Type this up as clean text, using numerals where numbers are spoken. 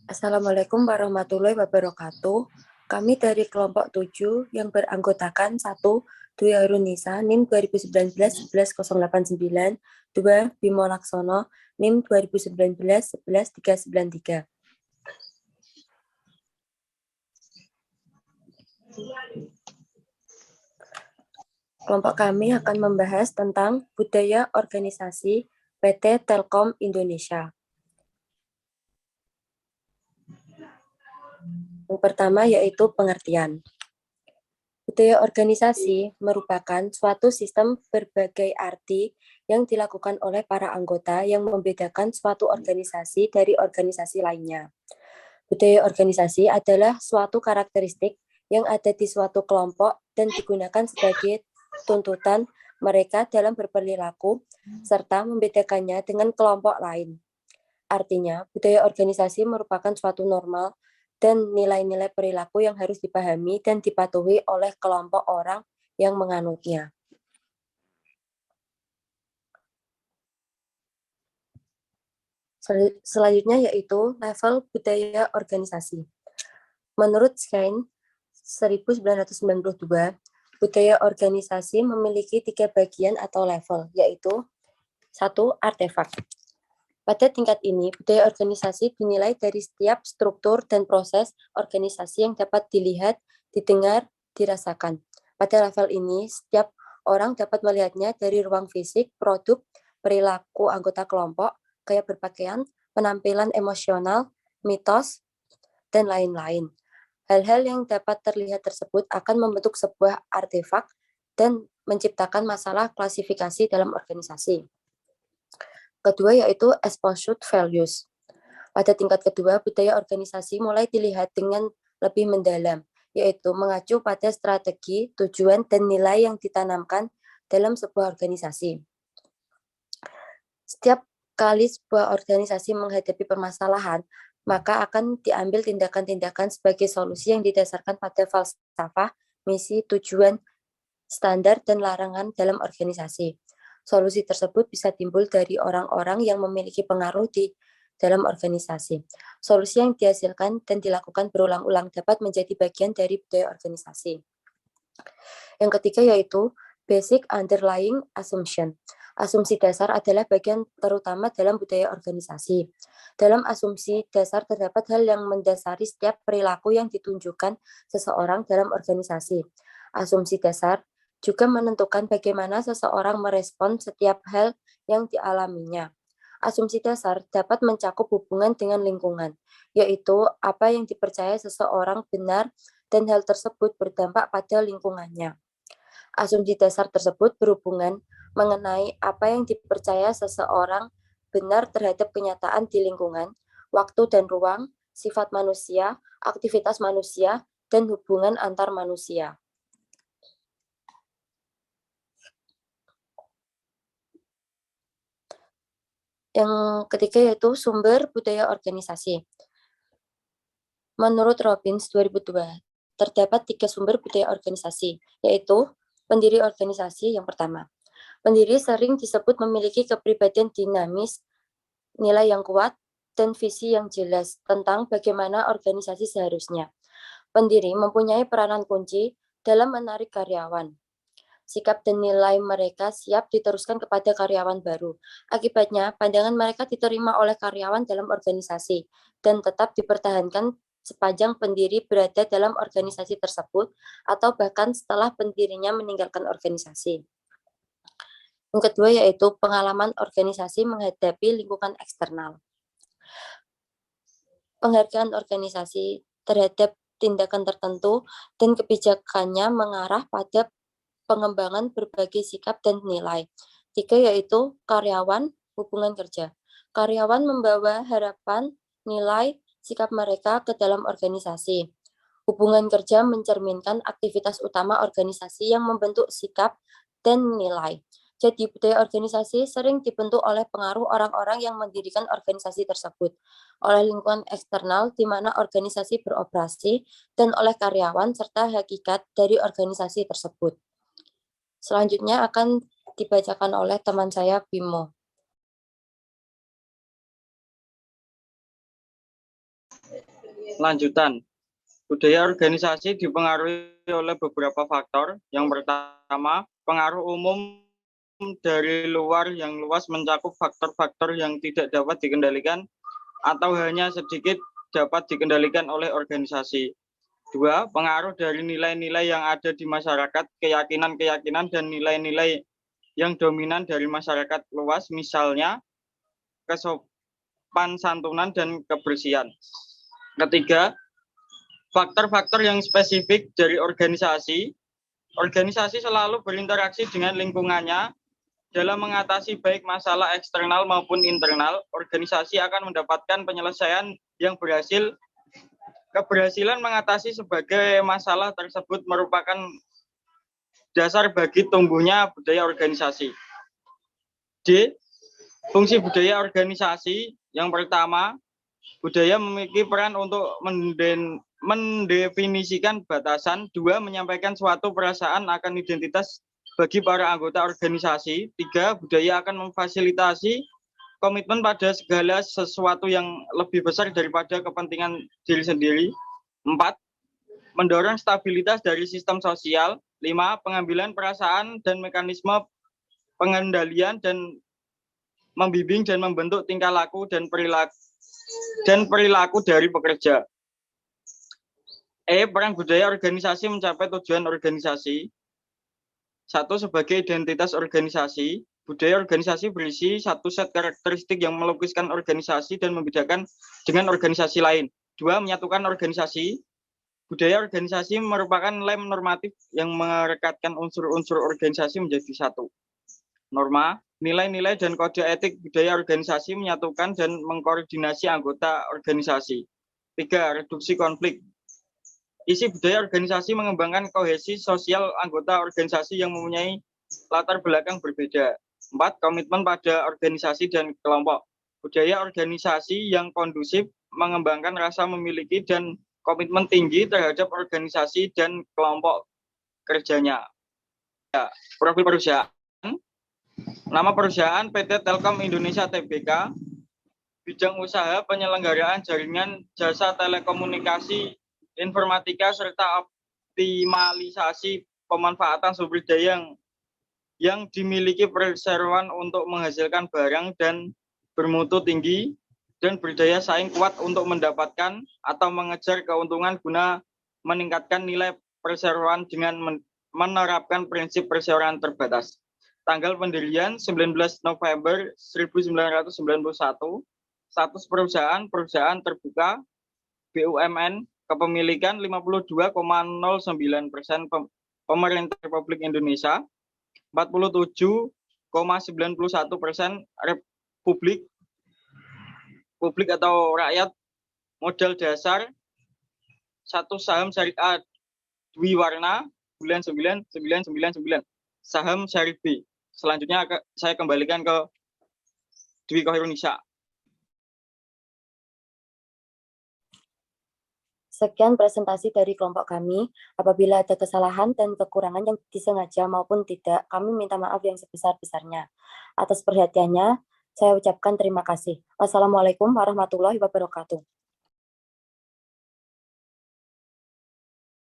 Assalamualaikum warahmatullahi wabarakatuh. Kami dari kelompok 7 yang beranggotakan 1. Dwi Hairunisa, NIM 2019-11089, 2. Bimo Laksono, NIM 2019-11393. Kelompok kami akan membahas tentang budaya organisasi PT Telkom Indonesia. Yang pertama yaitu pengertian. Budaya organisasi merupakan suatu sistem berbagai arti yang dilakukan oleh para anggota yang membedakan suatu organisasi dari organisasi lainnya. Budaya organisasi adalah suatu karakteristik yang ada di suatu kelompok dan digunakan sebagai tuntutan mereka dalam berperilaku serta membedakannya dengan kelompok lain. Artinya, budaya organisasi merupakan suatu normal dan nilai-nilai perilaku yang harus dipahami dan dipatuhi oleh kelompok orang yang menganutnya. Selanjutnya yaitu level budaya organisasi. Menurut Schein 1992, budaya organisasi memiliki 3 bagian atau level, yaitu 1. Artefak. Pada tingkat ini, budaya organisasi dinilai dari setiap struktur dan proses organisasi yang dapat dilihat, didengar, dirasakan. Pada level ini, setiap orang dapat melihatnya dari ruang fisik, produk, perilaku anggota kelompok, gaya berpakaian, penampilan emosional, mitos, dan lain-lain. Hal-hal yang dapat terlihat tersebut akan membentuk sebuah artefak dan menciptakan masalah klasifikasi dalam organisasi. Kedua yaitu exposure values. Pada tingkat kedua, budaya organisasi mulai dilihat dengan lebih mendalam, yaitu mengacu pada strategi, tujuan, dan nilai yang ditanamkan dalam sebuah organisasi. Setiap kali sebuah organisasi menghadapi permasalahan, maka akan diambil tindakan-tindakan sebagai solusi yang didasarkan pada falsafah, misi, tujuan, standar, dan larangan dalam organisasi. Solusi tersebut bisa timbul dari orang-orang yang memiliki pengaruh di dalam organisasi. Solusi yang dihasilkan dan dilakukan berulang-ulang dapat menjadi bagian dari budaya organisasi. Yang ketiga yaitu basic underlying assumption. Asumsi dasar adalah bagian terutama dalam budaya organisasi. Dalam asumsi dasar terdapat hal yang mendasari setiap perilaku yang ditunjukkan seseorang dalam organisasi. Asumsi dasar juga menentukan bagaimana seseorang merespon setiap hal yang dialaminya. Asumsi dasar dapat mencakup hubungan dengan lingkungan, yaitu apa yang dipercaya seseorang benar dan hal tersebut berdampak pada lingkungannya. Asumsi dasar tersebut berhubungan mengenai apa yang dipercaya seseorang benar terhadap kenyataan di lingkungan, waktu dan ruang, sifat manusia, aktivitas manusia, dan hubungan antar manusia. Yang ketiga yaitu sumber budaya organisasi. Menurut Robbins 2002, terdapat 3 sumber budaya organisasi, yaitu pendiri organisasi yang pertama. Pendiri sering disebut memiliki kepribadian dinamis, nilai yang kuat, dan visi yang jelas tentang bagaimana organisasi seharusnya. Pendiri mempunyai peranan kunci dalam menarik karyawan. Sikap dan nilai mereka siap diteruskan kepada karyawan baru. Akibatnya, pandangan mereka diterima oleh karyawan dalam organisasi dan tetap dipertahankan sepanjang pendiri berada dalam organisasi tersebut atau bahkan setelah pendirinya meninggalkan organisasi. Yang kedua yaitu pengalaman organisasi menghadapi lingkungan eksternal. Penghargaan organisasi terhadap tindakan tertentu dan kebijakannya mengarah pada pengembangan berbagai sikap dan nilai. 3 yaitu karyawan, hubungan kerja. Karyawan membawa harapan, nilai, sikap mereka ke dalam organisasi. Hubungan kerja mencerminkan aktivitas utama organisasi yang membentuk sikap dan nilai. Jadi, budaya organisasi sering dibentuk oleh pengaruh orang-orang yang mendirikan organisasi tersebut, oleh lingkungan eksternal di mana organisasi beroperasi, dan oleh karyawan serta hakikat dari organisasi tersebut. Selanjutnya akan dibacakan oleh teman saya, Bimo. Lanjutan, budaya organisasi dipengaruhi oleh beberapa faktor. Yang pertama, pengaruh umum dari luar yang luas mencakup faktor-faktor yang tidak dapat dikendalikan atau hanya sedikit dapat dikendalikan oleh organisasi. Dua, pengaruh dari nilai-nilai yang ada di masyarakat, keyakinan-keyakinan dan nilai-nilai yang dominan dari masyarakat luas, misalnya kesopan santunan dan kebersihan. Ketiga, faktor-faktor yang spesifik dari organisasi. Organisasi selalu berinteraksi dengan lingkungannya. Dalam mengatasi baik masalah eksternal maupun internal, organisasi akan mendapatkan penyelesaian yang berhasil. Keberhasilan mengatasi sebagai masalah tersebut merupakan dasar bagi tumbuhnya budaya organisasi. D. Fungsi budaya organisasi. Yang pertama, budaya memiliki peran untuk mendefinisikan batasan. Dua, menyampaikan suatu perasaan akan identitas bagi para anggota organisasi. Tiga, budaya akan memfasilitasi komitmen pada segala sesuatu yang lebih besar daripada kepentingan diri sendiri. Empat, mendorong stabilitas dari sistem sosial. Lima, pengambilan perasaan dan mekanisme pengendalian dan membimbing dan membentuk tingkah laku dan perilaku dari pekerja. Peran budaya organisasi mencapai tujuan organisasi. Satu, sebagai identitas organisasi. Budaya organisasi berisi satu set karakteristik yang melukiskan organisasi dan membedakan dengan organisasi lain. Dua, menyatukan organisasi. Budaya organisasi merupakan lem normatif yang merekatkan unsur-unsur organisasi menjadi satu. Norma, nilai-nilai dan kode etik budaya organisasi menyatukan dan mengkoordinasi anggota organisasi. Tiga, reduksi konflik. Isi budaya organisasi mengembangkan kohesi sosial anggota organisasi yang mempunyai latar belakang berbeda. Empat, komitmen pada organisasi dan kelompok. Budaya organisasi yang kondusif mengembangkan rasa memiliki dan komitmen tinggi terhadap organisasi dan kelompok kerjanya. Ya, profil perusahaan. Nama perusahaan PT Telkom Indonesia Tbk. Bidang usaha penyelenggaraan jaringan jasa telekomunikasi, informatika, serta optimalisasi pemanfaatan sumber daya yang dimiliki perseroan untuk menghasilkan barang dan bermutu tinggi dan berdaya saing kuat untuk mendapatkan atau mengejar keuntungan guna meningkatkan nilai perseroan dengan menerapkan prinsip perseroan terbatas. Tanggal pendirian 19 November 1991. Status perusahaan terbuka, BUMN, kepemilikan 52,09% pemerintah Republik Indonesia, 47,91% publik atau rakyat, modal dasar, satu saham syariah Dwi Warna, 9999, saham syariah B. Selanjutnya saya kembalikan ke Dwi Kohirunisa. Sekian presentasi dari kelompok kami. Apabila ada kesalahan dan kekurangan yang disengaja maupun tidak, kami minta maaf yang sebesar-besarnya. Atas perhatiannya, saya ucapkan terima kasih. Wassalamualaikum warahmatullahi wabarakatuh.